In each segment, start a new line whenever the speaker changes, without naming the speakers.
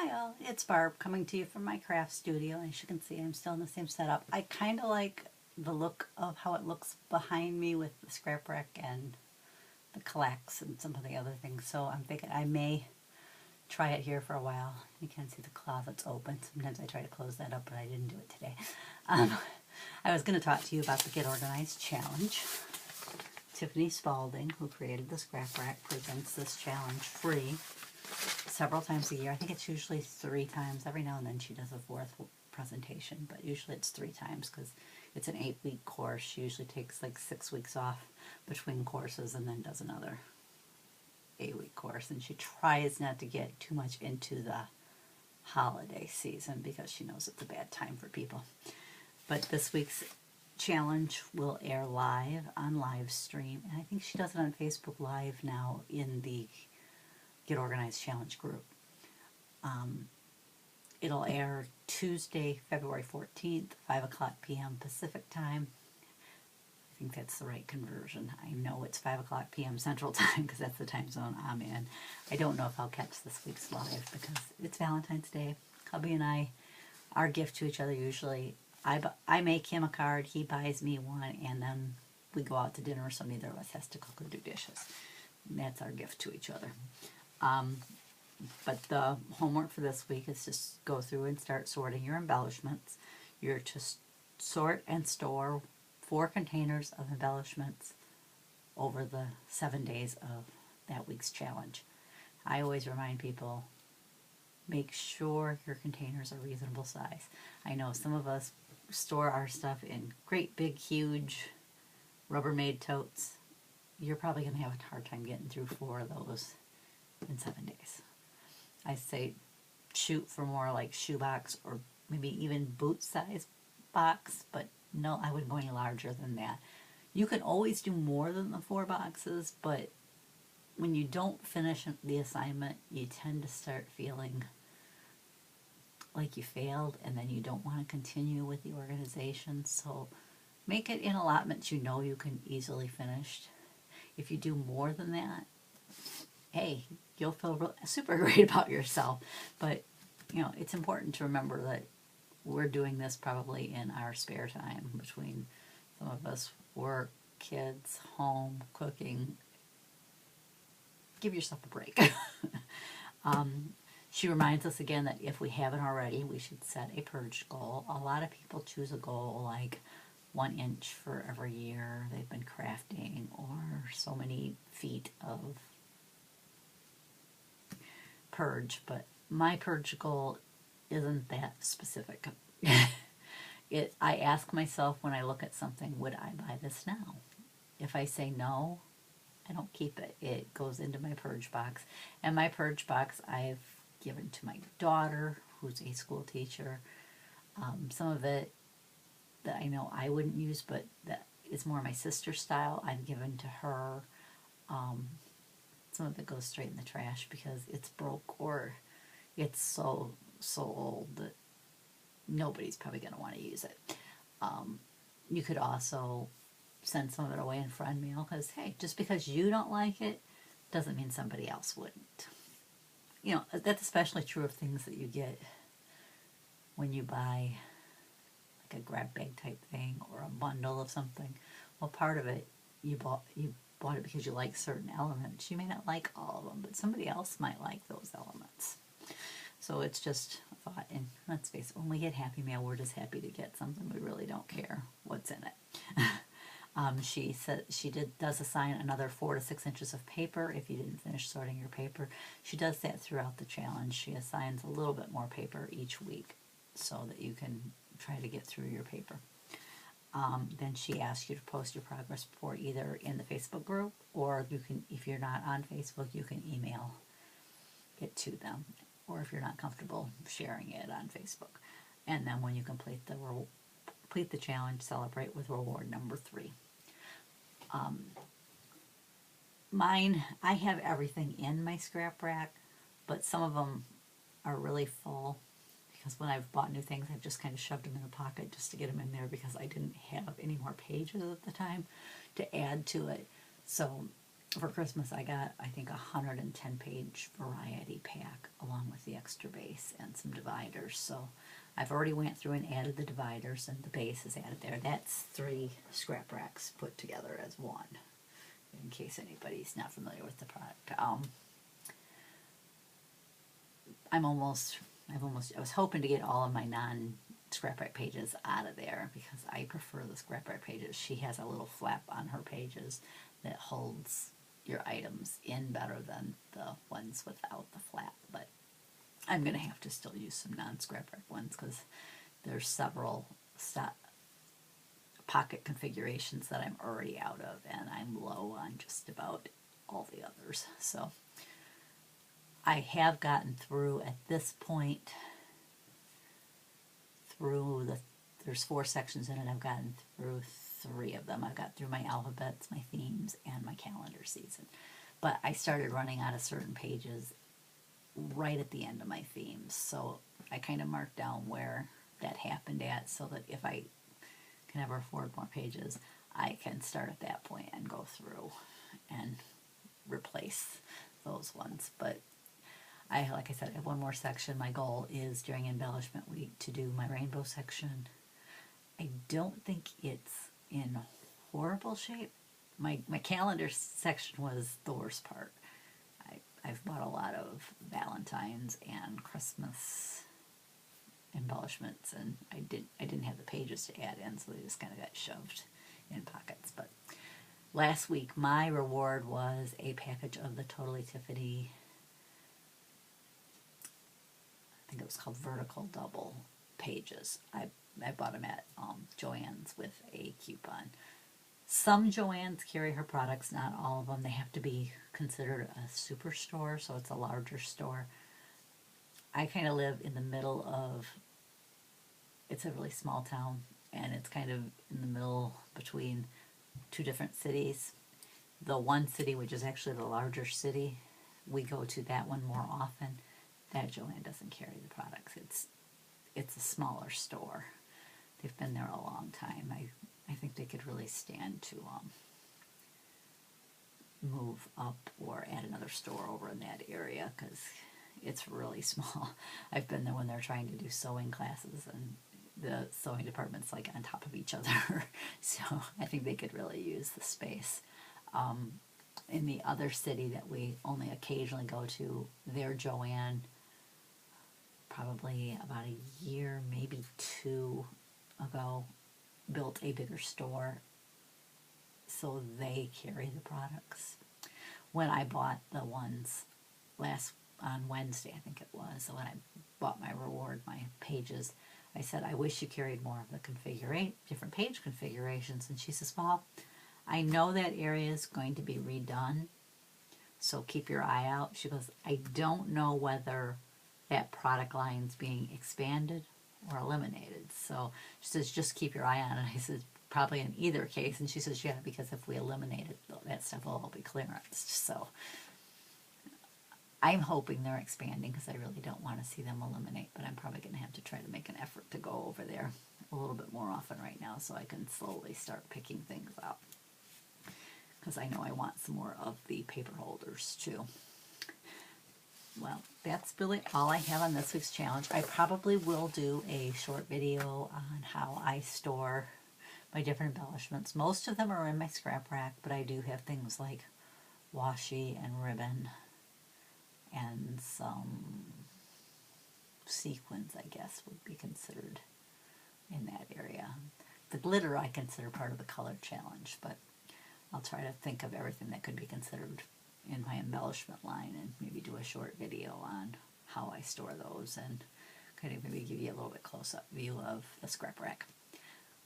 Hi all, it's Barb coming to you from my craft studio. As you can see, I'm still in the same setup. I kind of like the look of how it looks behind me with the scrap rack and the collects and some of the other things. So I'm thinking I may try it here for a while. You can see the closet's open. Sometimes I try to close that up, but I didn't do it today. Um, I was going to talk to you about the Get Organized Challenge. Tiffany Spalding, who created the scrap rack, presents this challenge free several times a year. I think it's usually 3 times. Every now and then she does a fourth presentation, but usually it's 3 times because it's an 8-week course. She usually takes like 6 weeks off between courses and then does another 8-week course. And she tries not to get too much into the holiday season because she knows it's a bad time for people. But this week's challenge will air live on live stream, and I think she does it on Facebook Live now in the Get Organized Challenge group. It'll air Tuesday, February 14th, 5 o'clock p.m. Pacific time. I think that's the right conversion. I know it's 5 o'clock p.m. Central time because that's the time zone I'm in. I don't know if I'll catch this week's live because it's Valentine's Day. Hubby and I, our gift to each other usually, I make him a card, he buys me one, and then we go out to dinner so neither of us has to cook or do dishes. And that's our gift to each other. But the homework for this week is just go through and start sorting your embellishments. You're to sort and store 4 containers of embellishments over the 7 days of that week's challenge. I always remind people, make sure your containers are reasonable size. I know some of us store our stuff in great big huge Rubbermaid totes. You're probably going to have a hard time getting through 4 of those in 7 days. I say shoot for more like shoebox or maybe even boot size box, but no, I wouldn't go any larger than that. You can always do more than the 4 boxes, but when you don't finish the assignment, you tend to start feeling like you failed, and then you don't want to continue with the organization. So make it in allotments you know you can easily finish. If you do more than that, hey, you'll feel super great about yourself. But you know, it's important to remember that we're doing this probably in our spare time between some of us work, kids, home, cooking. Give yourself a break. She reminds us again that if we haven't already, we should set a purge goal. A lot of people choose a goal like 1 inch for every year they've been crafting, or so many feet of purge, but my purge goal isn't that specific. I ask myself when I look at something, would I buy this now? If I say no, I don't keep it. It goes into my purge box. And my purge box I've given to my daughter, who's a school teacher. Some of it that I know I wouldn't use, but that is more my sister's style, I've given to her. Some of it goes straight in the trash because it's broke or it's so old that nobody's probably going to want to use it. You could also send some of it away in friend mail because, hey, just because you don't like it doesn't mean somebody else wouldn't. You know, that's especially true of things that you get when you buy like a grab bag type thing or a bundle of something. Well, part of it you bought it because you like certain elements. You may not like all of them, but somebody else might like those elements. So it's just a thought. And let's face it, when we get Happy Mail, we're just happy to get something. We really don't care what's in it. She said she does assign another 4 to 6 inches of paper if you didn't finish sorting your paper. She does that throughout the challenge. She assigns a little bit more paper each week so that you can try to get through your paper. Then she asks you to post your progress report either in the Facebook group, or you can, if you're not on Facebook, you can email it to them, or if you're not comfortable sharing it on Facebook. And then when you complete the challenge, celebrate with reward number 3. Mine, I have everything in my scrap rack, but some of them are really full because when I've bought new things, I've just kind of shoved them in a pocket just to get them in there because I didn't have any more pages at the time to add to it. So for Christmas I got, I think, 110 page variety pack along with the extra base and some dividers. So I've already went through and added the dividers, and the base is added there. That's 3 scrap racks put together as one, in case anybody's not familiar with the product. I was hoping to get all of my non-scrap rack pages out of there because I prefer the scrap rack pages. She has a little flap on her pages that holds your items in better than the ones without the flap, but I'm going to have to still use some non-scrap rack ones because there's several pocket configurations that I'm already out of, and I'm low on just about all the others. So I have gotten through at this point there's 4 sections in it. I've gotten through 3 of them. I've got through my alphabets, my themes, and my calendar season. But I started running out of certain pages right at the end of my themes. So I kind of marked down where that happened at so that if I can ever afford more pages, I can start at that point and go through and replace those ones. But like I said, I have one more section. My goal is during embellishment week to do my rainbow section. I don't think it's in horrible shape. My calendar section was the worst part. I've bought a lot of Valentine's and Christmas embellishments, and I didn't have the pages to add in, so they just kind of got shoved in pockets. But last week my reward was a package of the Totally Tiffany, I think it was called Vertical Double pages. I bought them at Joann's with a coupon. Some Joann's carry her products, not all of them. They have to be considered a superstore, so it's a larger store. I kind of live in the middle of, it's a really small town, and it's kind of in the middle between 2 different cities. The one city, which is actually the larger city, we go to that one more often. That Joann doesn't carry the products. It's a smaller store. They've been there a long time. I think they could really stand to move up or add another store over in that area because it's really small. I've been there when they're trying to do sewing classes, and the sewing department's like on top of each other. So I think they could really use the space. In the other city that we only occasionally go to, their Joann, probably about a year, maybe 2 ago, built a bigger store, so they carry the products. When I bought the ones on Wednesday, I think it was, so when I bought my reward, my pages, I said, I wish you carried more of the different page configurations. And she says, well, I know that area is going to be redone, so keep your eye out. She goes, I don't know whether that product line's being expanded or eliminated. So she says, just keep your eye on it. I said, probably in either case. And she says, yeah, because if we eliminate it, that stuff will all be clearance. So I'm hoping they're expanding because I really don't want to see them eliminate, but I'm probably going to have to try to make an effort to go over there a little bit more often right now so I can slowly start picking things up. Because I know I want some more of the paper holders too. Well, that's really all I have on this week's challenge. I probably will do a short video on how I store my different embellishments. Most of them are in my scrap rack, but I do have things like washi and ribbon and some sequins, I guess, would be considered in that area. The glitter I consider part of the color challenge, but I'll try to think of everything that could be considered in my embellishment line and maybe do a short video on how I store those and kind of maybe give you a little bit close-up view of the scrap rack.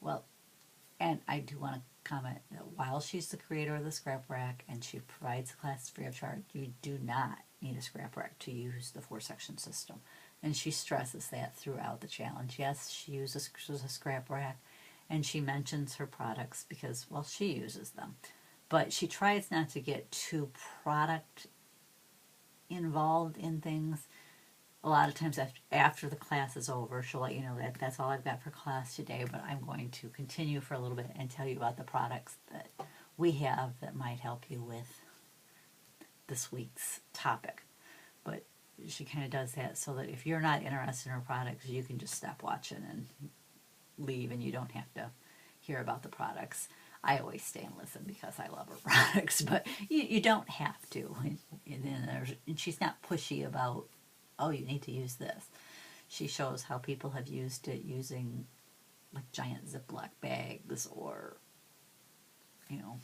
Well, and I do want to comment that while she's the creator of the scrap rack and she provides the class free of charge, you do not need a scrap rack to use the 4-section system. And she stresses that throughout the challenge. Yes, she uses a scrap rack, and she mentions her products because, well, she uses them. But she tries not to get too product involved in things. A lot of times after the class is over, she'll let you know that that's all I've got for class today, but I'm going to continue for a little bit and tell you about the products that we have that might help you with this week's topic. But she kind of does that so that if you're not interested in her products, you can just stop watching and leave, and you don't have to hear about the products. I always stay and listen because I love her products, but you don't have to. And she's not pushy about, oh, you need to use this. She shows how people have used it using like giant Ziploc bags, or, you know,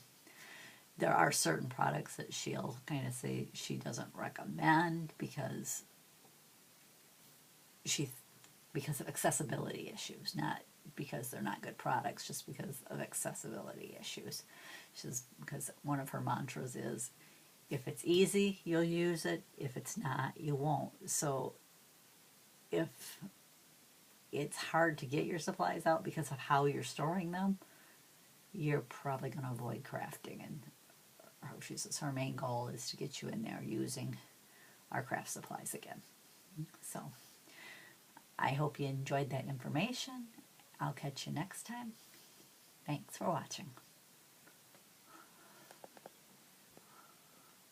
there are certain products that she'll kind of say she doesn't recommend because of accessibility issues, not because they're not good products, just because of accessibility issues. Because one of her mantras is, if it's easy, you'll use it. If it's not, you won't. So if it's hard to get your supplies out because of how you're storing them, you're probably going to avoid crafting. And she says her main goal is to get you in there using our craft supplies again. So I hope you enjoyed that information. I'll catch you next time. Thanks for watching.